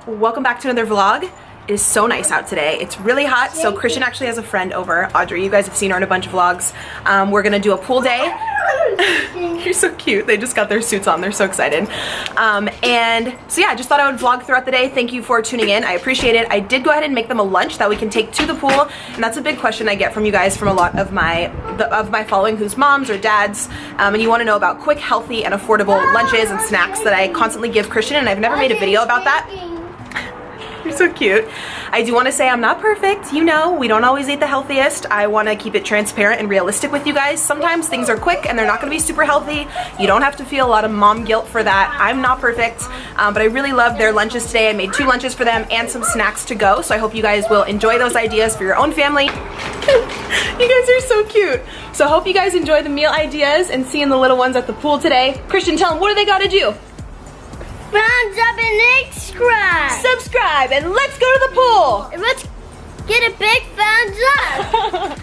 Welcome back to another vlog. It is so nice out today. It's really hot, so Christian actually has a friend over, Audrey. You guys have seen her in a bunch of vlogs. We're gonna do a pool day. You're so cute. They just got their suits on. They're so excited. And so yeah, I just thought I would vlog throughout the day. Thank you for tuning in. I appreciate it. I did go ahead and make them a lunch that we can take to the pool, and that's a big question I get from you guys from a lot of my following who's moms or dads, and you want to know about quick, healthy, and affordable lunches and snacks that I constantly give Christian, and I've never made a video about that. You're so cute. I do want to say I'm not perfect. You know, we don't always eat the healthiest. I want to keep it transparent and realistic with you guys. Sometimes things are quick and they're not going to be super healthy. You don't have to feel a lot of mom guilt for that. I'm not perfect, but I really love their lunches today. I made 2 lunches for them and some snacks to go, so I hope you guys will enjoy those ideas for your own family. You guys are so cute. So hope you guys enjoy the meal ideas and seeing the little ones at the pool today. Christian, tell them, what do they got to do? Thumbs up and subscribe. Subscribe and let's go to the pool. And let's get a big thumbs up.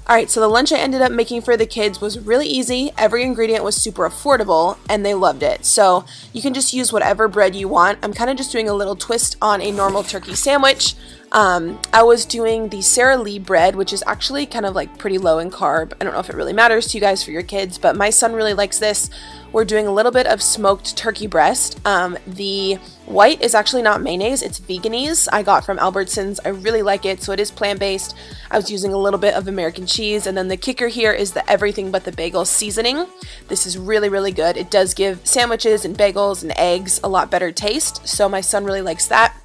Alright, so the lunch I ended up making for the kids was really easy. Every ingredient was super affordable and they loved it. So you can just use whatever bread you want. I'm kind of just doing a little twist on a normal turkey sandwich. I was doing the Sara Lee bread, which is actually kind of like pretty low in carb. I don't know if it really matters to you guys for your kids, but my son really likes this. We're doing a little bit of smoked turkey breast. The white is actually not mayonnaise, it's Veganese. I got from Albertsons. I really like it, so it is plant-based. I was using a little bit of American cheese, and then the kicker here is the everything but the bagel seasoning. This is really, really good. It does give sandwiches and bagels and eggs a lot better taste, so my son really likes that.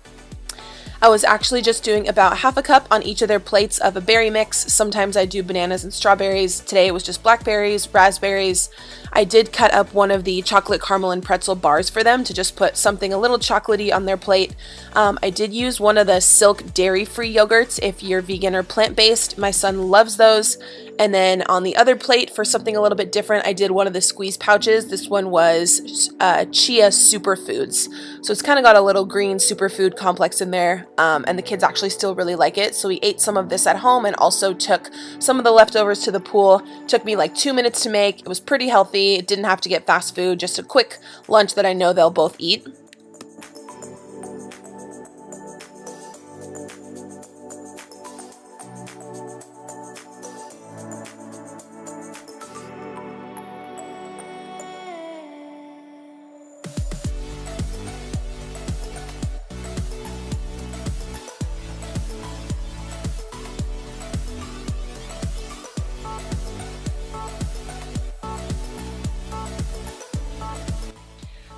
I was actually just doing about half a cup on each of their plates of a berry mix. Sometimes I do bananas and strawberries. Today it was just blackberries, raspberries. I did cut up one of the chocolate caramel and pretzel bars for them to just put something a little chocolatey on their plate. I did use one of the Silk dairy-free yogurts if you're vegan or plant-based. My son loves those. And then on the other plate, for something a little bit different, I did one of the squeeze pouches. This one was chia superfoods. So it's kind of got a little green superfood complex in there, and the kids actually still really like it. So we ate some of this at home and also took some of the leftovers to the pool. Took me like 2 minutes to make. It was pretty healthy. It didn't have to get fast food, just a quick lunch that I know they'll both eat.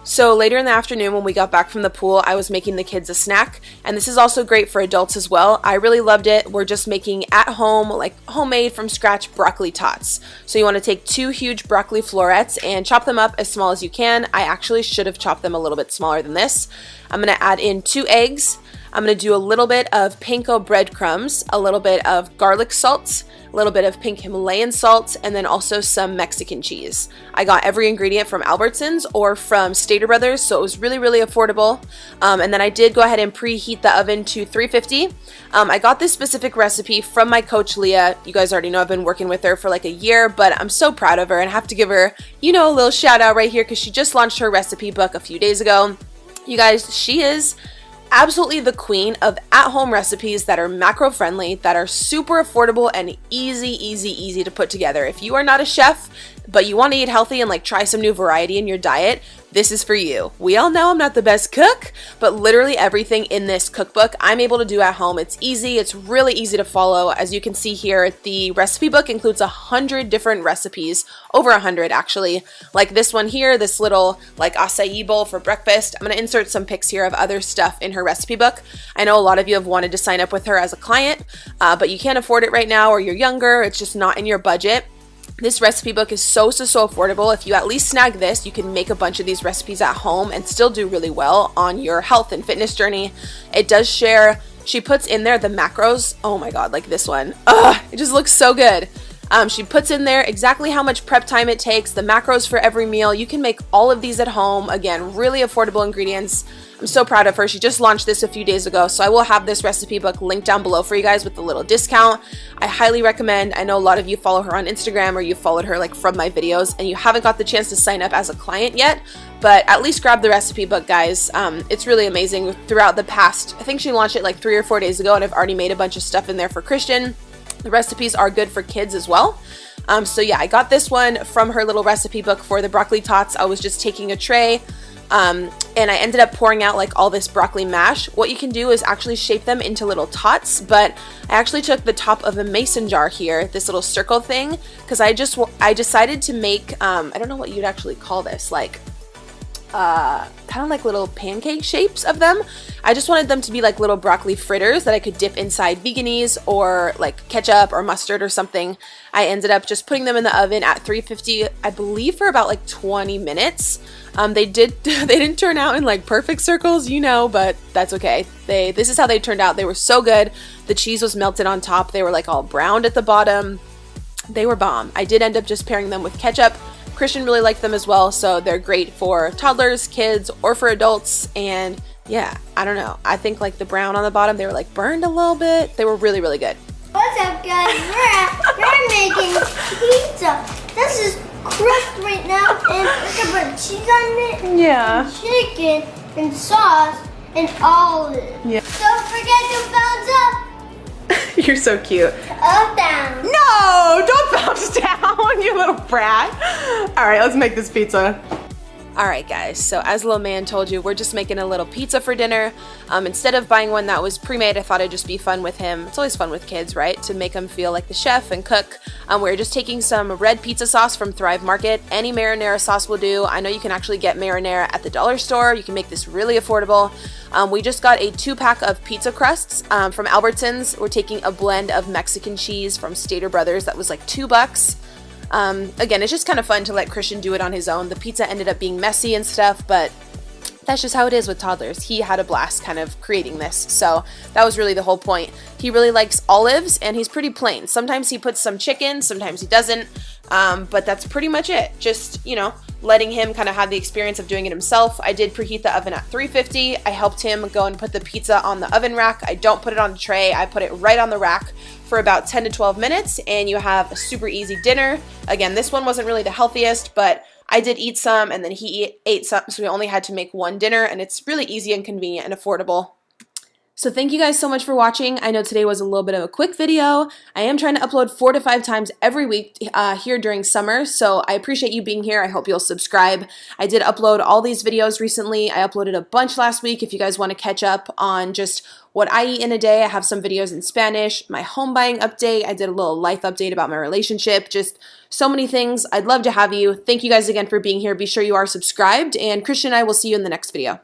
So later in the afternoon when we got back from the pool, I was making the kids a snack, and this is also great for adults as well. I really loved it. We're just making at home, like homemade from scratch broccoli tots. So you want to take 2 huge broccoli florets and chop them up as small as you can. I actually should have chopped them a little bit smaller than this. I'm going to add in 2 eggs. I'm going to do a little bit of panko breadcrumbs, a little bit of garlic salt, a little bit of pink Himalayan salt, and then also some Mexican cheese. I got every ingredient from Albertsons or from Stater Brothers, so it was really, really affordable. And then I did go ahead and preheat the oven to 350. I got this specific recipe from my coach, Leah. You guys already know I've been working with her for like a year, but I'm so proud of her and have to give her, you know, a little shout out right here because she just launched her recipe book a few days ago. You guys, she is absolutely the queen of at-home recipes that are macro-friendly, that are super affordable and easy to put together. If you are not a chef, but you want to eat healthy and like try some new variety in your diet, this is for you. We all know I'm not the best cook, but literally everything in this cookbook I'm able to do at home. It's easy, it's really easy to follow. As you can see here, the recipe book includes 100 different recipes, over 100 actually. Like this one here, this little like acai bowl for breakfast. I'm gonna insert some pics here of other stuff in her recipe book. I know a lot of you have wanted to sign up with her as a client, but you can't afford it right now or you're younger, it's just not in your budget. This recipe book is so affordable. If you at least snag this, you can make a bunch of these recipes at home and still do really well on your health and fitness journey. It does share, she puts in there the macros. Oh my God, like this one. It just looks so good. She puts in there exactly how much prep time it takes, the macros for every meal. You can make all of these at home. Again, really affordable ingredients. I'm so proud of her. She just launched this a few days ago, so I will have this recipe book linked down below for you guys with the little discount. I highly recommend. I know a lot of you follow her on Instagram or you followed her like from my videos and you haven't got the chance to sign up as a client yet, but at least grab the recipe book, guys. It's really amazing. Throughout the past, I think she launched it like 3 or 4 days ago, and I've already made a bunch of stuff in there for Christian. The recipes are good for kids as well. So yeah, I got this one from her little recipe book for the broccoli tots. I was just taking a tray and I ended up pouring out like all this broccoli mash. What you can do is actually shape them into little tots, but I actually took the top of a mason jar here, this little circle thing, because I decided to make, I don't know what you'd actually call this, like kind of like little pancake shapes of them. I just wanted them to be like little broccoli fritters that I could dip inside Veganese or like ketchup or mustard or something. I ended up just putting them in the oven at 350, I believe, for about like 20 minutes. They didn't turn out in like perfect circles, you know, but that's okay. This is how they turned out. They were so good. The cheese was melted on top. They were like all browned at the bottom. They were bomb. I did end up just pairing them with ketchup. Christian really liked them as well, so they're great for toddlers, kids, or for adults. And yeah, I don't know. I think like the brown on the bottom, they were like burned a little bit. They were really, really good. What's up, guys? We're making pizza. This is crust right now, and we can put cheese on it, Yeah. and chicken, and sauce, and olives. Yeah. Don't forget to thumbs up. You're so cute. Up, down. No, don't bounce down, you little brat. All right, let's make this pizza. All right, guys, so as little man told you, we're just making a little pizza for dinner. Instead of buying one that was pre-made, I thought it'd just be fun with him. It's always fun with kids, right? To make them feel like the chef and cook. We're just taking some red pizza sauce from Thrive Market. Any marinara sauce will do. I know you can actually get marinara at the dollar store. You can make this really affordable. We just got a 2-pack of pizza crusts from Albertsons. We're taking a blend of Mexican cheese from Stater Brothers. That was like $2. Again, it's just kind of fun to let Christian do it on his own. The pizza ended up being messy and stuff, but that's just how it is with toddlers. He had a blast kind of creating this, so that was really the whole point. He really likes olives, and he's pretty plain. Sometimes he puts some chicken, sometimes he doesn't, but that's pretty much it. Just, you know, letting him kind of have the experience of doing it himself. I did preheat the oven at 350. I helped him go and put the pizza on the oven rack. I don't put it on the tray. I put it right on the rack for about 10 to 12 minutes, and you have a super easy dinner. Again, this one wasn't really the healthiest, but I did eat some, and then he ate some, so we only had to make one dinner, and it's really easy and convenient and affordable. So thank you guys so much for watching. I know today was a little bit of a quick video. I am trying to upload 4 to 5 times every week here during summer, so I appreciate you being here. I hope you'll subscribe. I did upload all these videos recently. I uploaded a bunch last week. If you guys want to catch up on just what I eat in a day, I have some videos in Spanish, my home buying update. I did a little life update about my relationship, just so many things. I'd love to have you. Thank you guys again for being here. Be sure you are subscribed, and Christian and I will see you in the next video.